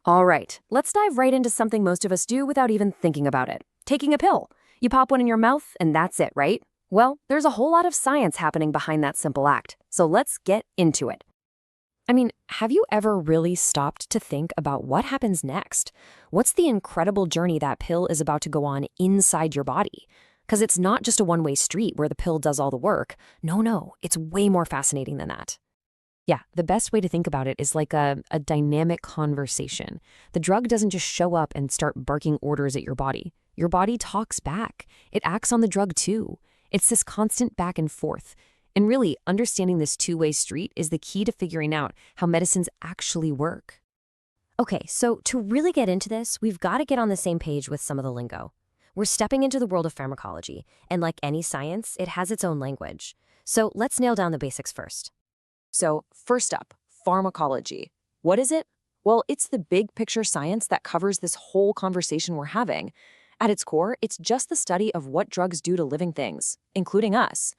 All right, let's dive right into something most of us do without even thinking about it. Taking a pill. You pop one in your mouth and that's it, right? Well, there's a whole lot of science happening behind that simple act, so let's get into it. I mean, have you ever really stopped to think about what happens next? What's the incredible journey that pill is about to go on inside your body? Because it's not just a one-way street where the pill does all the work. No, it's way more fascinating than that. Yeah, the best way to think about it is like a dynamic conversation. The drug doesn't just show up and start barking orders at your body. Your body talks back. It acts on the drug too. It's this constant back and forth. And really, understanding this two-way street is the key to figuring out how medicines actually work. Okay, so to really get into this, we've got to get on the same page with some of the lingo. We're stepping into the world of pharmacology, and like any science, it has its own language. So let's nail down the basics first. So, first up, pharmacology. What is it? Well, it's the big picture science that covers this whole conversation we're having. At its core, it's just the study of what drugs do to living things, including us.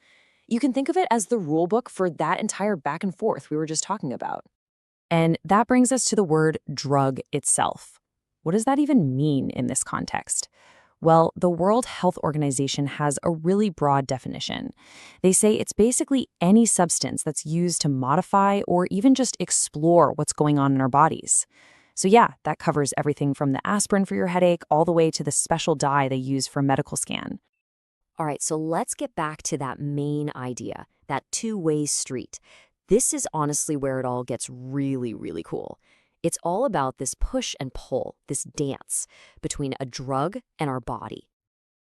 You can think of it as the rule book for that entire back and forth we were just talking about. And that brings us to the word drug itself. What does that even mean in this context? Well, the World Health Organization has a really broad definition. They say it's basically any substance that's used to modify or even just explore what's going on in our bodies. So yeah, that covers everything from the aspirin for your headache all the way to the special dye they use for a medical scan. All right, so let's get back to that main idea, that two-way street. This is honestly where it all gets really, really cool. It's all about this push and pull, this dance between a drug and our body.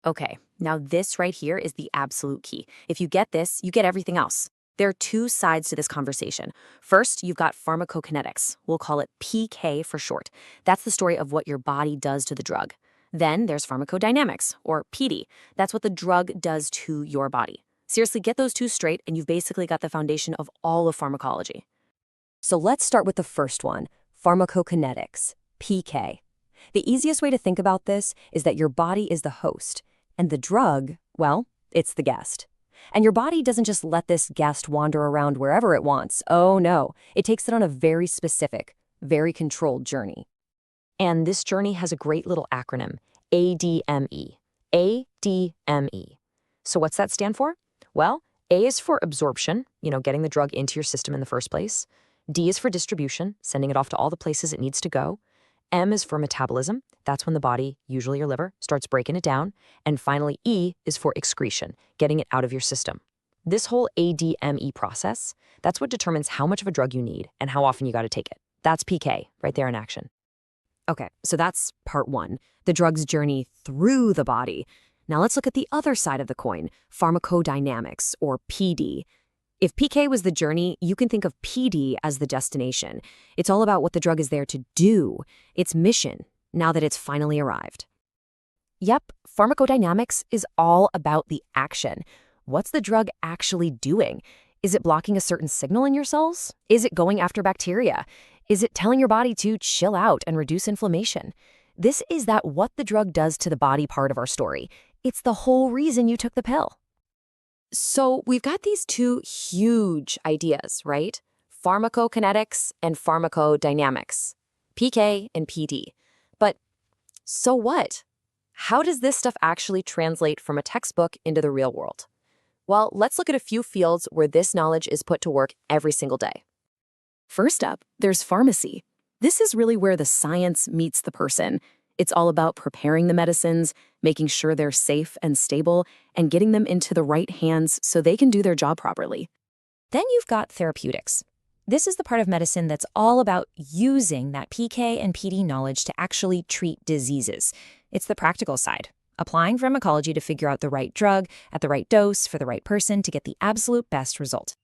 Okay, now this right here is the absolute key. If you get this, you get everything else. There are two sides to this conversation. First, you've got pharmacokinetics. We'll call it PK for short. That's the story of what your body does to the drug. Then there's pharmacodynamics, or PD. That's what the drug does to your body. Seriously, get those two straight, and you've basically got the foundation of all of pharmacology. So let's start with the first one, pharmacokinetics, PK. The easiest way to think about this is that your body is the host, and the drug, well, it's the guest. And your body doesn't just let this guest wander around wherever it wants. Oh no, it takes it on a very specific, very controlled journey. And this journey has a great little acronym, ADME. ADME. So what's that stand for? Well, A is for absorption, getting the drug into your system in the first place. D is for distribution, sending it off to all the places it needs to go. M is for metabolism. That's when the body, usually your liver, starts breaking it down. And finally, E is for excretion, getting it out of your system. This whole ADME process, that's what determines how much of a drug you need and how often you got to take it. That's PK, right there in action. Okay, so that's part one, the drug's journey through the body. Now let's look at the other side of the coin, pharmacodynamics, or PD. If PK was the journey, you can think of PD as the destination. It's all about what the drug is there to do, its mission, now that it's finally arrived. Yep, pharmacodynamics is all about the action. What's the drug actually doing? Is it blocking a certain signal in your cells? Is it going after bacteria? Is it telling your body to chill out and reduce inflammation? This is that what the drug does to the body part of our story. It's the whole reason you took the pill. So we've got these two huge ideas, right? Pharmacokinetics and pharmacodynamics, PK and PD. But so what? How does this stuff actually translate from a textbook into the real world? Well, let's look at a few fields where this knowledge is put to work every single day. First up, there's pharmacy. This is really where the science meets the person. It's all about preparing the medicines, making sure they're safe and stable, and getting them into the right hands so they can do their job properly. Then you've got therapeutics. This is the part of medicine that's all about using that PK and PD knowledge to actually treat diseases. It's the practical side, applying pharmacology to figure out the right drug at the right dose for the right person to get the absolute best result.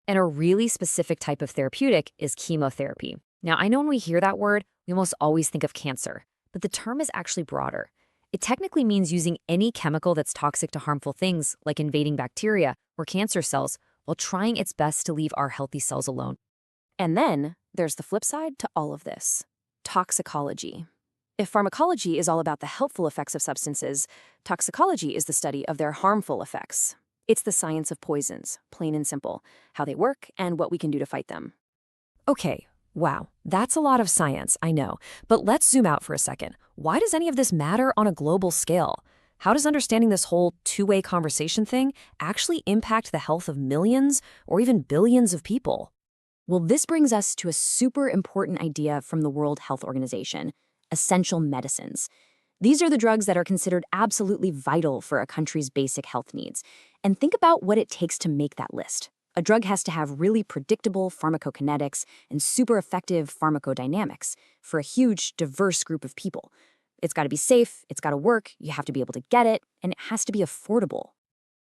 And a really specific type of therapeutic is chemotherapy. Now, I know when we hear that word, we almost always think of cancer, but the term is actually broader. It technically means using any chemical that's toxic to harmful things, like invading bacteria or cancer cells, while trying its best to leave our healthy cells alone. And then there's the flip side to all of this, toxicology. If pharmacology is all about the helpful effects of substances, toxicology is the study of their harmful effects. It's the science of poisons, plain and simple, how they work and what we can do to fight them. Okay, Wow, that's a lot of science, I know. But let's zoom out for a second. Why does any of this matter on a global scale? How does understanding this whole two-way conversation thing actually impact the health of millions or even billions of people? Well, this brings us to a super important idea from the World Health Organization: essential medicines. These are the drugs that are considered absolutely vital for a country's basic health needs. And think about what it takes to make that list. A drug has to have really predictable pharmacokinetics and super effective pharmacodynamics for a huge, diverse group of people. It's got to be safe, it's got to work, you have to be able to get it, and it has to be affordable.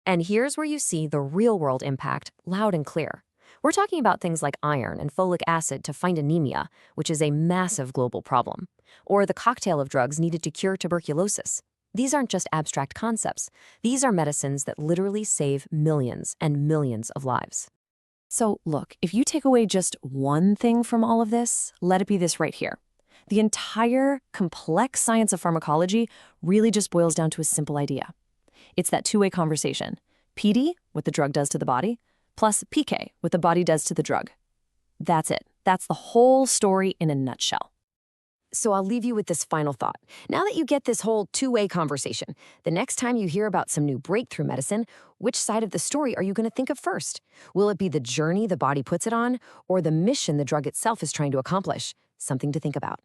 And here's where you see the real-world impact loud and clear. We're talking about things like iron and folic acid to fight anemia, which is a massive global problem, or the cocktail of drugs needed to cure tuberculosis. These aren't just abstract concepts. These are medicines that literally save millions and millions of lives. So look, if you take away just one thing from all of this, let it be this right here. The entire complex science of pharmacology really just boils down to a simple idea. It's that two-way conversation. PD, what the drug does to the body, plus PK, what the body does to the drug. That's it. That's the whole story in a nutshell. So I'll leave you with this final thought. Now that you get this whole two-way conversation, the next time you hear about some new breakthrough medicine, which side of the story are you going to think of first? Will it be the journey the body puts it on, or the mission the drug itself is trying to accomplish? Something to think about.